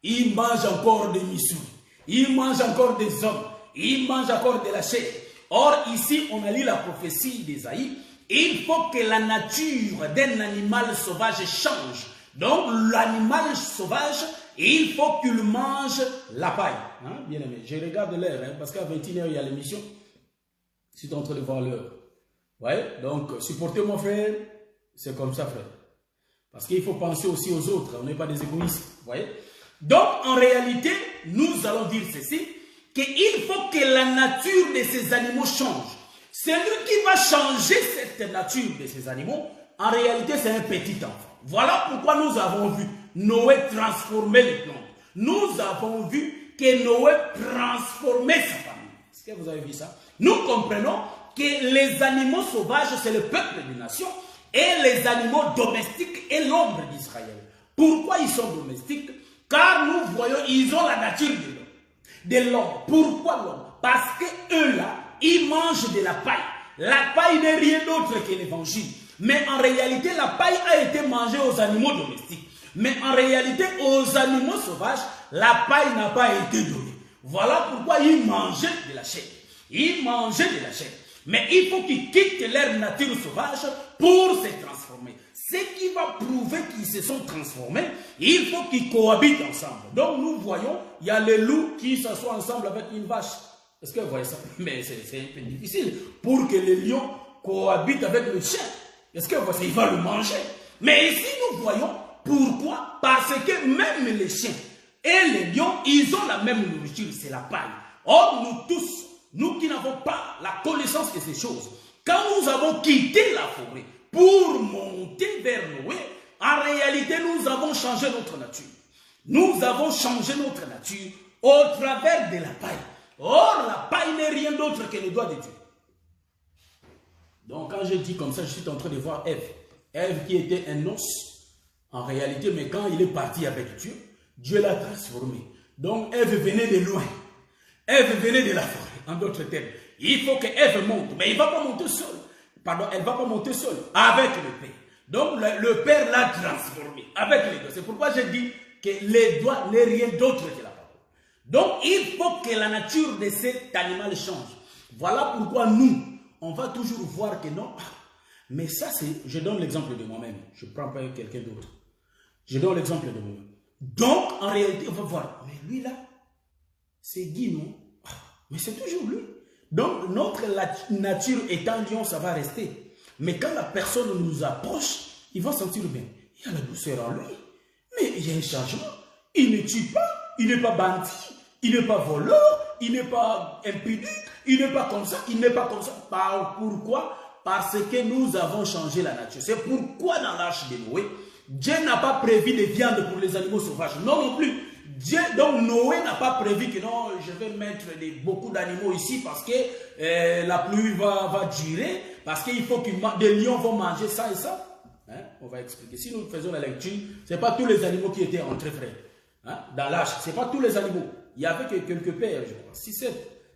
S1: Ils mangent encore des missous. Ils mangent encore des hommes. Ils mangent encore de la chair. Or, ici, on a lu la prophétie d'Ésaïe. Il faut que la nature d'un animal sauvage change. Donc, l'animal sauvage, il faut qu'il mange la paille. Hein, bien aimé, je regarde l'heure, hein, parce qu'à 21h, il y a l'émission. Je suis en train de voir l'heure. Ouais, donc, supportez mon frère. C'est comme ça, frère. Parce qu'il faut penser aussi aux autres. On n'est pas des égoïstes. Vous voyez? Donc, en réalité, nous allons dire ceci, qu'il faut que la nature de ces animaux change. Celui qui va changer cette nature de ces animaux, en réalité, c'est un petit enfant. Voilà pourquoi nous avons vu Noé transformer les plantes. Nous avons vu que Noé transformait sa famille. Est-ce que vous avez vu ça? Nous comprenons que les animaux sauvages, c'est le peuple des nations, et les animaux domestiques est l'ombre d'Israël. Pourquoi ils sont domestiques? Car nous voyons, ils ont la nature de l'homme. Pourquoi l'homme? Parce que eux là, ils mangent de la paille. La paille n'est rien d'autre que l'évangile. Mais en réalité, la paille a été mangée aux animaux domestiques. Mais en réalité, aux animaux sauvages, la paille n'a pas été donnée. Voilà pourquoi ils mangeaient de la chair. Ils mangeaient de la chair. Mais il faut qu'ils quittent leur nature sauvage pour se transformer. Ce qui va prouver qu'ils se sont transformés, il faut qu'ils cohabitent ensemble. Donc nous voyons, il y a les loups qui s'assoient ensemble avec une vache. Est-ce que vous voyez ça? Mais c'est un peu difficile pour que les lions cohabitent avec le chien. Est-ce que vous voyez ça? Il va le manger. Mais ici nous voyons pourquoi? Parce que même les chiens et les lions, ils ont la même nourriture, c'est la paille. Or nous tous, nous qui n'avons pas la connaissance de ces choses, quand nous avons quitté la forêt pour monter vers Noé, en réalité, nous avons changé notre nature. Nous avons changé notre nature au travers de la paille. Or, la paille n'est rien d'autre que le doigt de Dieu. Donc, quand je dis comme ça, je suis en train de voir Ève. Ève qui était un os, en réalité, mais quand il est parti avec Dieu, Dieu l'a transformé. Donc, Ève venait de loin. Ève venait de la forêt, en d'autres termes. Il faut que Ève monte, mais il ne va pas monter seul. Pardon, elle ne va pas monter seule, avec le Père. Donc, le Père l'a transformé, avec les doigts. C'est pourquoi je dis que les doigts n'est rien d'autre que la parole. Donc, il faut que la nature de cet animal change. Voilà pourquoi nous, on va toujours voir que non. Mais ça, c'est... Je donne l'exemple de moi-même. Je ne prends pas quelqu'un d'autre. Je donne l'exemple de moi-même. Donc, en réalité, on va voir. Mais lui, là, c'est Guy, non? Mais c'est toujours lui. Donc, notre nature étant lion, ça va rester. Mais quand la personne nous approche, il va sentir bien. Il y a la douceur en lui. Mais il y a un changement. Il ne tue pas. Il n'est pas bandit. Il n'est pas voleur. Il n'est pas impudique. Il n'est pas comme ça. Il n'est pas comme ça. Pourquoi? Parce que nous avons changé la nature. C'est pourquoi dans l'arche de Noé, Dieu n'a pas prévu de viande pour les animaux sauvages. Non, non plus. Dieu, donc Noé n'a pas prévu que non, je vais mettre beaucoup d'animaux ici parce que la pluie va durer, parce qu'il faut que des lions vont manger ça et ça. Hein? On va expliquer. Si nous faisons la lecture, ce n'est pas tous les animaux qui étaient entrés, frère. Hein? Dans l'arche, ce n'est pas tous les animaux. Il y avait que quelques pères, je crois. 6,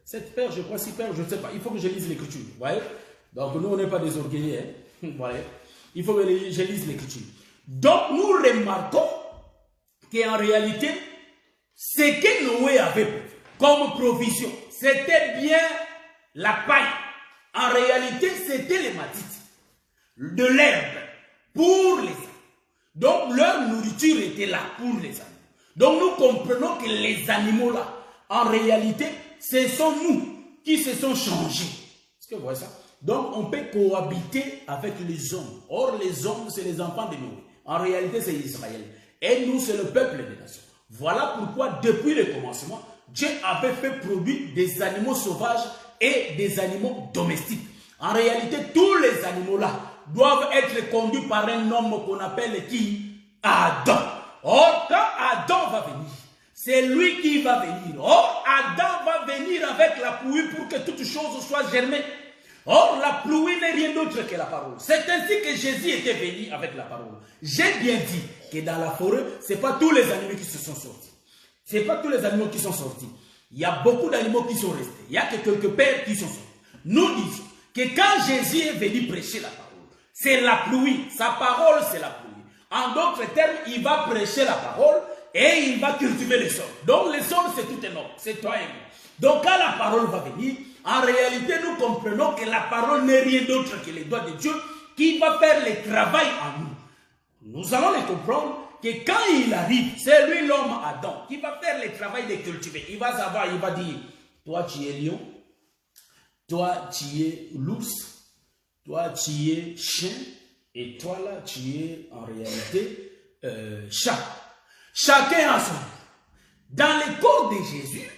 S1: 7 pères, je crois, 6 pères, je ne sais pas. Il faut que je lise l'écriture. Vous voyez? Donc nous, on n'est pas des orgueillés. Hein? Vous voyez? Il faut que je lise l'écriture. Donc nous remarquons qu'en réalité, ce que Noé avait comme provision, c'était bien la paille. En réalité, c'était les matites, de l'herbe pour les animaux. Donc leur nourriture était là pour les animaux. Donc nous comprenons que les animaux là, en réalité, ce sont nous qui se sont changés. Est-ce que vous voyez ça? Donc on peut cohabiter avec les hommes. Or les hommes, c'est les enfants de Noé. En réalité, c'est Israël. Et nous, c'est le peuple des nations. Voilà pourquoi, depuis le commencement, Dieu avait fait produire des animaux sauvages et des animaux domestiques. En réalité, tous les animaux-là doivent être conduits par un homme qu'on appelle qui? Adam. Or, quand Adam va venir, c'est lui qui va venir. Or, Adam va venir avec la pluie pour que toutes choses soient germées. Or, la pluie n'est rien d'autre que la parole. C'est ainsi que Jésus était venu avec la parole. J'ai bien dit que dans la forêt, ce n'est pas tous les animaux qui se sont sortis. Ce n'est pas tous les animaux qui sont sortis. Il y a beaucoup d'animaux qui sont restés. Il y a que quelques pères qui sont sortis. Nous disons que quand Jésus est venu prêcher la parole, c'est la pluie. Sa parole, c'est la pluie. En d'autres termes, il va prêcher la parole et il va cultiver le sol. Donc le sol, c'est tout un homme. C'est toi et moi. Donc quand la parole va venir, en réalité, nous comprenons que la parole n'est rien d'autre que les doigts de Dieu qui va faire le travail en nous. Nous allons le comprendre que quand il arrive, c'est lui l'homme Adam qui va faire le travail de cultiver. Il va savoir, il va dire, toi tu es lion, toi tu es l'ours, toi tu es chien, et toi là tu es en réalité chat. Chacun a son. Dans le corps de Jésus,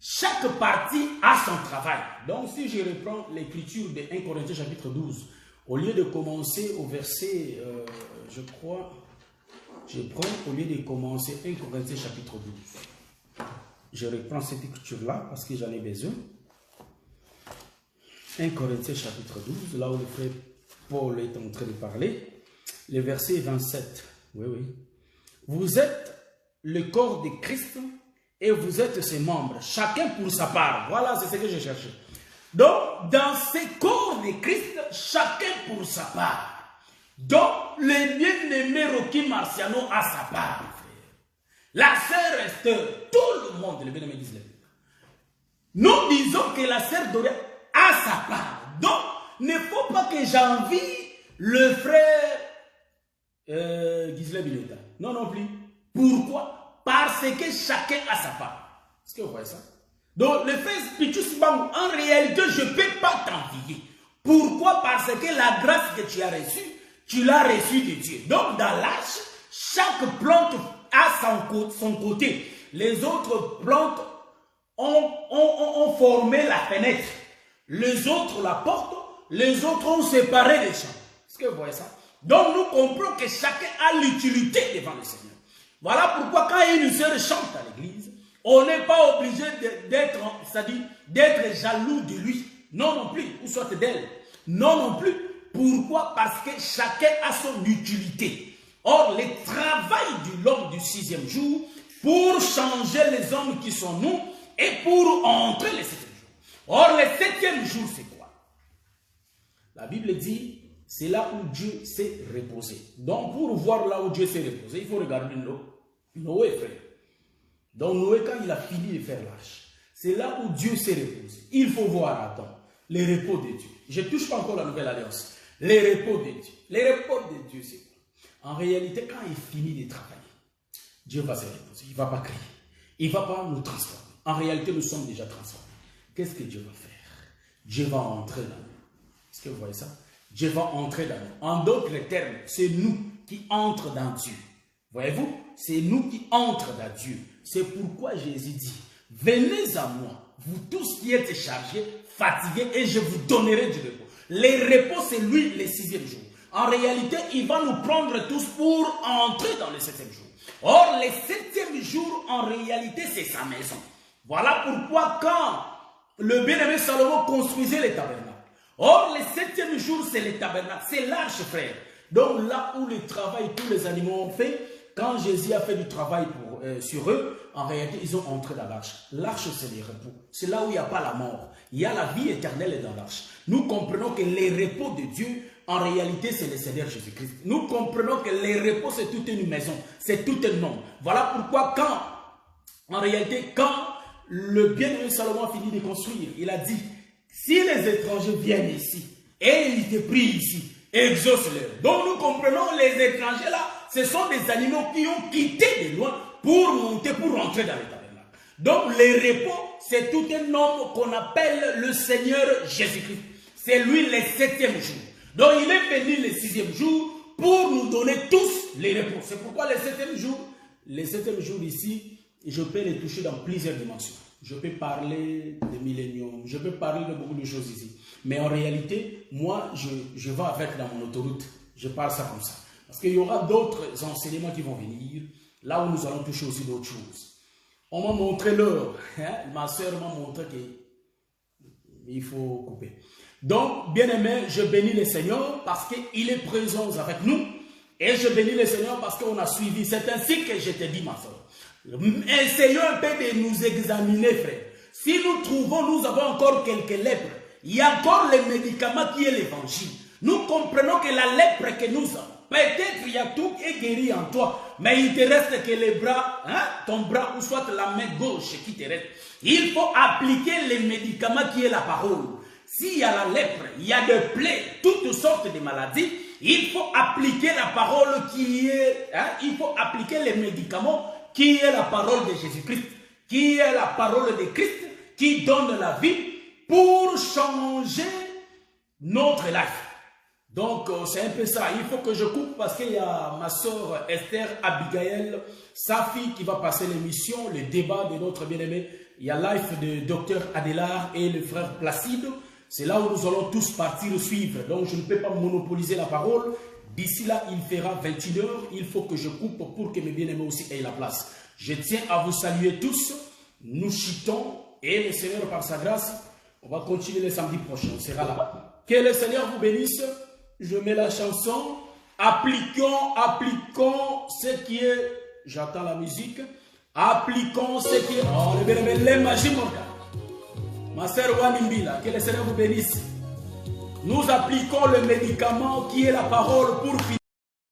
S1: chaque partie a son travail. Donc si je reprends l'écriture de 1 Corinthiens chapitre 12, au lieu de commencer au verset, je crois, je prends au lieu de commencer 1 Corinthiens chapitre 12. Je reprends cette écriture-là parce que j'en ai besoin. 1 Corinthiens chapitre 12, là où le frère Paul est en train de parler. Le verset 27. Oui, oui. Vous êtes le corps de Christ et vous êtes ses membres, chacun pour sa part. Voilà, c'est ce que je cherchais. Donc, dans ce corps de Christ, chacun pour sa part. Donc, le bien-aimé Rocky Marciano a sa part, frère. La sœur Esther, tout le monde, le bien-aimé d'Israël. Nous disons que la sœur Doria a sa part. Donc, ne faut pas que j'envie le frère Gisèle Bilota. Non, non plus. Pourquoi? Parce que chacun a sa part. Est-ce que vous voyez ça? Donc, le frère Pichus Bangou, en réalité, je ne peux pas t'envier. Pourquoi? Parce que la grâce que tu as reçue, tu l'as reçue de Dieu. Donc, dans l'arche, chaque plante a son côté. Les autres plantes ont formé la fenêtre. Les autres la porte. Les autres ont séparé les champs. Est-ce que vous voyez ça? Donc, nous comprenons que chacun a l'utilité devant le Seigneur. Voilà pourquoi quand une sœur chante à l'église, on n'est pas obligé d'être jaloux de lui. Non, non plus. Ou soit d'elle. Non, non plus. Pourquoi? Parce que chacun a son utilité. Or, le travail de l'homme du 6e jour, pour changer les hommes qui sont nous, et pour entrer le 7e jour. Or, le 7e jour, c'est quoi? La Bible dit, c'est là où Dieu s'est reposé. Donc, pour voir là où Dieu s'est reposé, il faut regarder Noé, frère. Donc, Noé, quand il a fini de faire l'arche, c'est là où Dieu s'est reposé. Il faut voir, attends, les repos de Dieu. Je ne touche pas encore la nouvelle alliance. Les repos de Dieu. Les repos de Dieu, c'est quoi? En réalité, quand il finit de travailler, Dieu va se reposer. Il ne va pas crier. Il ne va pas nous transformer. En réalité, nous sommes déjà transformés. Qu'est-ce que Dieu va faire? Dieu va entrer dans nous. Est-ce que vous voyez ça? Dieu va entrer dans nous. En d'autres termes, c'est nous qui entrons dans Dieu. Voyez-vous? C'est nous qui entrons dans Dieu. C'est pourquoi Jésus dit, venez à moi, vous tous qui êtes chargés, fatigués, et je vous donnerai du repos. Le repos, c'est lui, le 6e jour. En réalité, il va nous prendre tous pour entrer dans le 7e jour. Or, le 7e jour, en réalité, c'est sa maison. Voilà pourquoi quand le bien-aimé Salomon construisait les tabernacles. Or, le 7e jour, c'est le tabernacle. C'est l'arche, frère. Donc là où le travail, tous les animaux ont fait, quand Jésus a fait du travail sur eux, en réalité, ils ont entré dans l'arche. L'arche, c'est les repos. C'est là où il n'y a pas la mort. Il y a la vie éternelle dans l'arche. Nous comprenons que les repos de Dieu, en réalité, c'est le Seigneur Jésus-Christ. Nous comprenons que les repos, c'est toute une maison. C'est tout un homme. Voilà pourquoi en réalité, quand le bien-aimé Salomon a fini de construire, il a dit, si les étrangers viennent ici, et ils te prient ici, exauce-leur. Donc nous comprenons, les étrangers là, ce sont des animaux qui ont quitté de loin pour monter, pour rentrer dans le tabernacle. Donc les repos, c'est tout un homme qu'on appelle le Seigneur Jésus-Christ. C'est lui le 7e jour. Donc il est venu le 6e jour pour nous donner tous les repos. C'est pourquoi le 7e jour ici, je peux les toucher dans plusieurs dimensions. Je peux parler de millénium, je peux parler de beaucoup de choses ici. Mais en réalité, moi, je vais avec dans mon autoroute. Je parle ça comme ça. Parce qu'il y aura d'autres enseignements qui vont venir, là où nous allons toucher aussi d'autres choses. On m'a montré l'heure. Ma soeur m'a montré qu'il faut couper. Donc, bien aimé, je bénis le Seigneur parce qu'il est présent avec nous. Et je bénis le Seigneur parce qu'on a suivi. C'est ainsi que je te dis, ma soeur. Essayons un peu de nous examiner, frère. Si nous trouvons, nous avons encore quelques lèpres. Il y a encore le médicament qui est l'évangile. Nous comprenons que la lèpre que nous avons, peut-être il y a tout qui est guéri en toi, mais il te reste que les bras, ton bras ou soit la main gauche qui te reste. Il faut appliquer les médicaments qui est la parole. S'il y a la lèpre, il y a des plaies, toutes sortes de maladies, il faut appliquer la parole qui est, il faut appliquer les médicaments qui est la parole de Jésus-Christ, qui est la parole de Christ, qui donne la vie pour changer notre life. Donc, c'est un peu ça. Il faut que je coupe parce qu'il y a ma soeur Esther Abigail, sa fille qui va passer l'émission, le débat de notre bien-aimé. Il y a life de Dr Adélard et le frère Placide. C'est là où nous allons tous partir suivre. Donc, je ne peux pas monopoliser la parole. D'ici là, il fera 21h. Il faut que je coupe pour que mes bien-aimés aussi aient la place. Je tiens à vous saluer tous. Nous chitons et le Seigneur, par sa grâce, on va continuer le samedi prochain. On sera là. Que le Seigneur vous bénisse. Je mets la chanson. Appliquons ce qui est... J'attends la musique. Appliquons ce qui est... Oh, le bien-aimé, les magies mortales. Ma sœur Wanimbila, que le Seigneur vous bénisse. Nous appliquons le médicament qui est la parole pour finir.